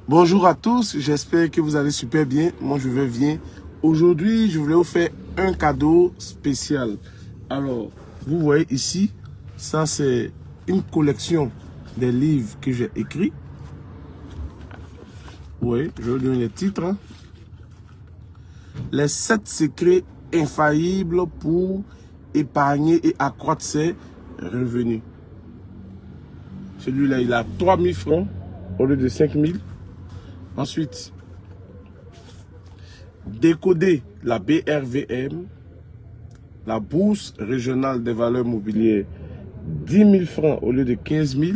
Bonjour à tous, j'espère que vous allez super bien. Moi, je vais bien. Aujourd'hui, je voulais vous faire un cadeau spécial. Alors, vous voyez ici, ça c'est une collection des livres que j'ai écrits. Oui, je vais vous donner les titres. Hein. Les 7 secrets infaillibles pour épargner et accroître ses revenus. Celui-là, il a 3000 francs au lieu de 5000. Ensuite, décoder la BRVM, la bourse régionale des valeurs mobilières, 10 000 francs au lieu de 15 000.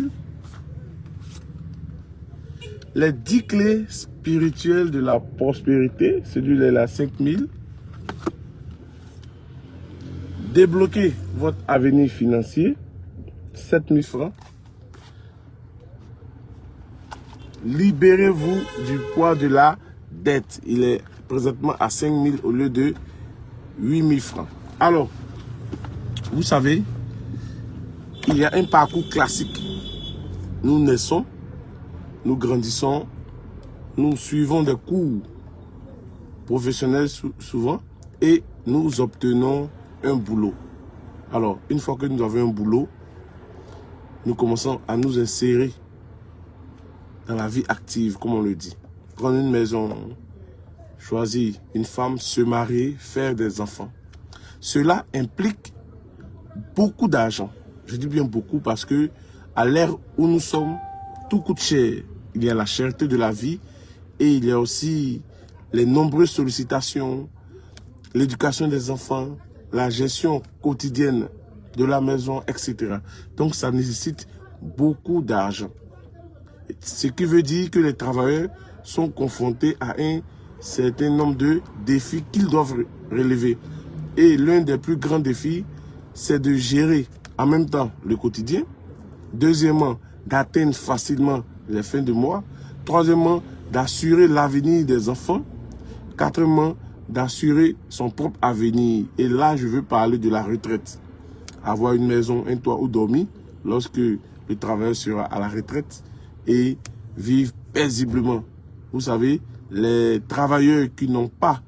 Les 10 clés spirituelles de la prospérité, celui-là il a 5 000. Débloquer votre avenir financier, 7 000 francs. Libérez-vous du poids de la dette. Il est présentement à 5 000 au lieu de 8 000 francs. Alors, vous savez, il y a un parcours classique. Nous naissons, nous grandissons, nous suivons des cours professionnels souvent et nous obtenons un boulot. Alors, une fois que nous avons un boulot, nous commençons à nous insérer dans la vie active, comme on le dit. Prendre une maison, choisir une femme, se marier, faire des enfants. Cela implique beaucoup d'argent. Je dis bien beaucoup parce que à l'ère où nous sommes, tout coûte cher. Il y a la cherté de la vie et il y a aussi les nombreuses sollicitations, l'éducation des enfants, la gestion quotidienne de la maison, etc. Donc ça nécessite beaucoup d'argent. Ce qui veut dire que les travailleurs sont confrontés à un certain nombre de défis qu'ils doivent relever. Et l'un des plus grands défis, c'est de gérer en même temps le quotidien. Deuxièmement, d'atteindre facilement les fins de mois. Troisièmement, d'assurer l'avenir des enfants. Quatrièmement, d'assurer son propre avenir. Et là, je veux parler de la retraite. Avoir une maison, un toit où dormir lorsque le travailleur sera à la retraite et vivre paisiblement. Vous savez, les travailleurs qui n'ont pas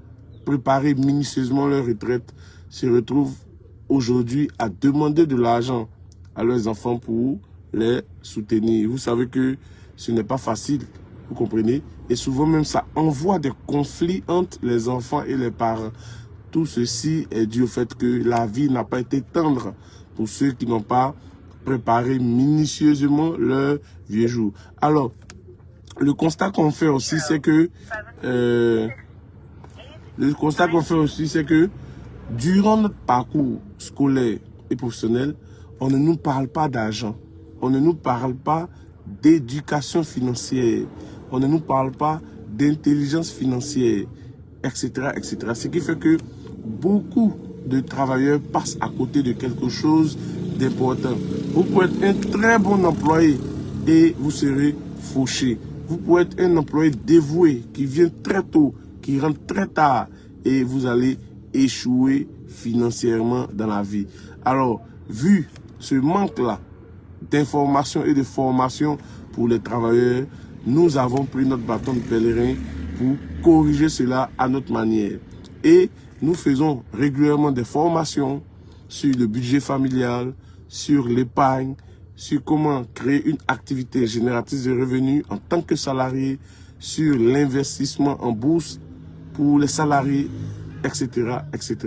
préparé minutieusement leur retraite se retrouvent aujourd'hui à demander de l'argent à leurs enfants pour les soutenir. Vous savez que ce n'est pas facile, vous comprenez? Et souvent même ça envoie des conflits entre les enfants et les parents. Tout ceci est dû au fait que la vie n'a pas été tendre pour ceux qui n'ont pas préparé minutieusement leur vieux jour. Alors, le constat qu'on fait aussi, c'est que durant notre parcours scolaire et professionnel, on ne nous parle pas d'argent, on ne nous parle pas d'éducation financière, on ne nous parle pas d'intelligence financière, etc., etc. Ce qui fait que beaucoup de travailleurs passent à côté de quelque chose d'important. Vous pouvez être un très bon employé et vous serez fauché. Vous pouvez être un employé dévoué qui vient très tôt, qui rentre très tard et vous allez échouer financièrement dans la vie. Alors, vu ce manque-là d'information et de formation pour les travailleurs, nous avons pris notre bâton de pèlerin pour corriger cela à notre manière. Et nous faisons régulièrement des formations sur le budget familial, sur l'épargne, sur comment créer une activité génératrice de revenus en tant que salarié, sur l'investissement en bourse pour les salariés, etc., etc.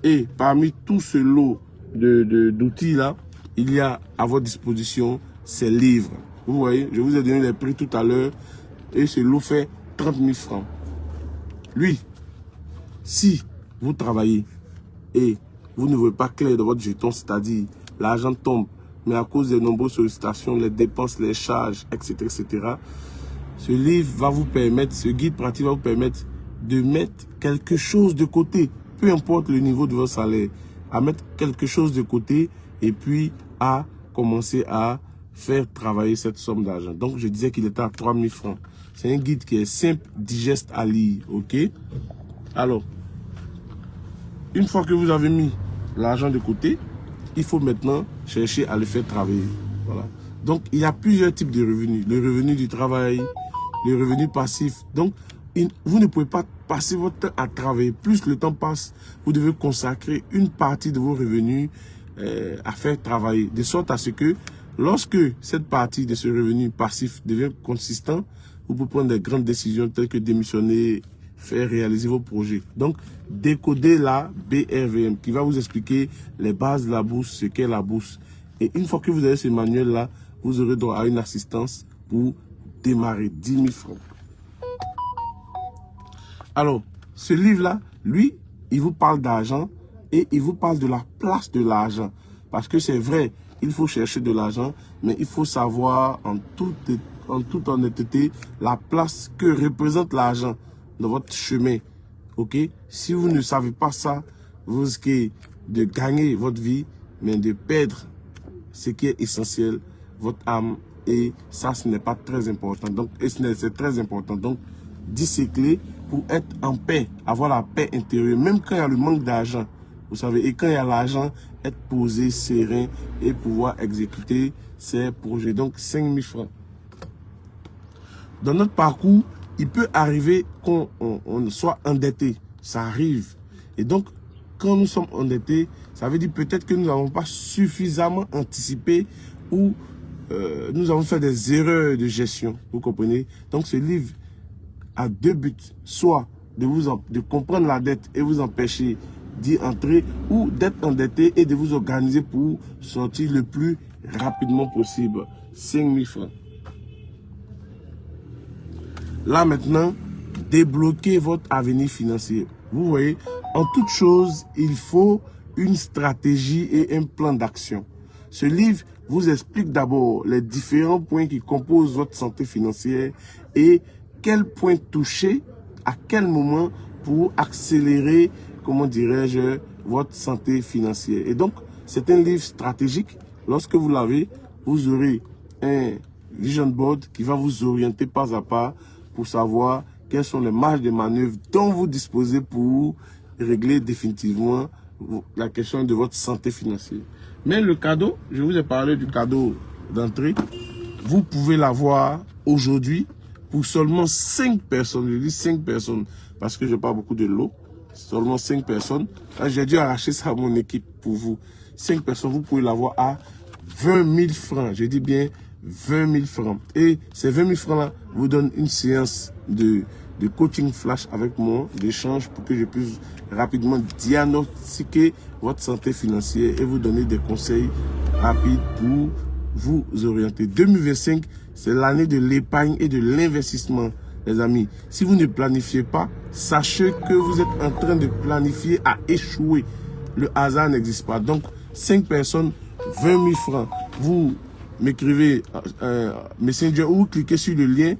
Et parmi tout ce lot d'outils-là, il y a à votre disposition ces livres. Vous voyez, je vous ai donné les prix tout à l'heure et ce lot fait 30 000 francs. Lui, si vous travaillez et vous ne voyez pas clair dans votre jeton, c'est-à-dire l'argent tombe, mais à cause des nombreuses sollicitations, les dépenses, les charges, etc., etc., ce livre va vous permettre, ce guide pratique va vous permettre de mettre quelque chose de côté, peu importe le niveau de votre salaire, à mettre quelque chose de côté et puis à commencer à faire travailler cette somme d'argent. Donc, je disais qu'il était à 3 000 francs. C'est un guide qui est simple, digeste à lire, ok? Alors, une fois que vous avez mis l'argent de côté, il faut maintenant chercher à le faire travailler. Voilà. Donc, il y a plusieurs types de revenus. Le revenu du travail, les revenus passifs. Donc, vous ne pouvez pas passer votre temps à travailler. Plus le temps passe, vous devez consacrer une partie de vos revenus à faire travailler. De sorte à ce que, lorsque cette partie de ce revenu passif devient consistant, vous pouvez prendre des grandes décisions telles que démissionner, faire réaliser vos projets. Donc, décoder la BRVM qui va vous expliquer les bases de la bourse, ce qu'est la bourse. Et une fois que vous avez ce manuel-là, vous aurez droit à une assistance pour démarrer 10 000 francs. Alors, ce livre-là, lui, il vous parle d'argent et il vous parle de la place de l'argent. Parce que c'est vrai, il faut chercher de l'argent, mais il faut savoir en toute honnêteté la place que représente l'argent dans votre chemin. Ok? Si vous ne savez pas ça, vous risquez de gagner votre vie, mais de perdre ce qui est essentiel, votre âme. Et ça, ce n'est pas très important. Donc, c'est très important. Donc, 10 ces clés pour être en paix, avoir la paix intérieure, même quand il y a le manque d'argent. Vous savez, et quand il y a l'argent, être posé, serein et pouvoir exécuter ses projets. Donc, 5 000 francs. Dans notre parcours, il peut arriver qu'on soit endetté. Ça arrive. Et donc, quand nous sommes endettés, ça veut dire peut-être que nous n'avons pas suffisamment anticipé ou nous avons fait des erreurs de gestion. Vous comprenez? Donc, ce livre a deux buts. Soit de comprendre la dette et vous empêcher d'y entrer, ou d'être endetté et de vous organiser pour sortir le plus rapidement possible. 5 000 francs. Là maintenant, débloquez votre avenir financier. Vous voyez, en toute chose, il faut une stratégie et un plan d'action. Ce livre vous explique d'abord les différents points qui composent votre santé financière et quels points toucher, à quel moment pour accélérer, comment dirais-je, votre santé financière. Et donc, c'est un livre stratégique. Lorsque vous l'avez, vous aurez un vision board qui va vous orienter pas à pas pour savoir quelles sont les marges de manœuvre dont vous disposez pour régler définitivement la question de votre santé financière. Mais le cadeau, je vous ai parlé du cadeau d'entrée, vous pouvez l'avoir aujourd'hui pour seulement 5 personnes. Je dis 5 personnes parce que je n'ai pas beaucoup de lots. Seulement 5 personnes. J'ai dû arracher ça à mon équipe pour vous. 5 personnes, vous pouvez l'avoir à 20 000 francs. Je dis bien 20 000 francs. Et ces 20 000 francs-là vous donnent une séance de coaching flash avec moi, d'échange pour que je puisse rapidement diagnostiquer votre santé financière et vous donner des conseils rapides pour vous orienter. 2025, c'est l'année de l'épargne et de l'investissement, les amis. Si vous ne planifiez pas, sachez que vous êtes en train de planifier à échouer. Le hasard n'existe pas. Donc, 5 personnes, 20 000 francs. Vous m'écrivez Messenger ou cliquez sur le lien,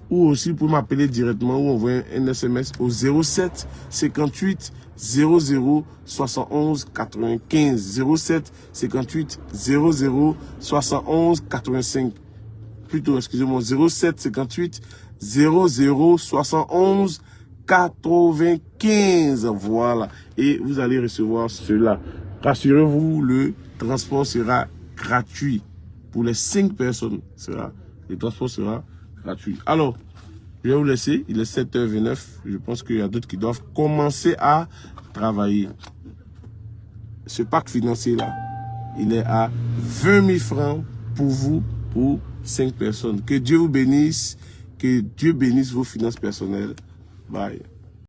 ou aussi pour m'appeler directement ou envoyer un SMS au 07 58 00 71 95 07 58 00 71 85 plutôt, excusez-moi, 07 58 00 71 95. Voilà, et vous allez recevoir cela. Rassurez-vous, le transport sera gratuit pour les 5 personnes. Le transport sera gratuit. Alors, je vais vous laisser. Il est 7h29. Je pense qu'il y a d'autres qui doivent commencer à travailler. Ce pack financier-là, il est à 20 000 francs pour vous, pour 5 personnes. Que Dieu vous bénisse. Que Dieu bénisse vos finances personnelles. Bye.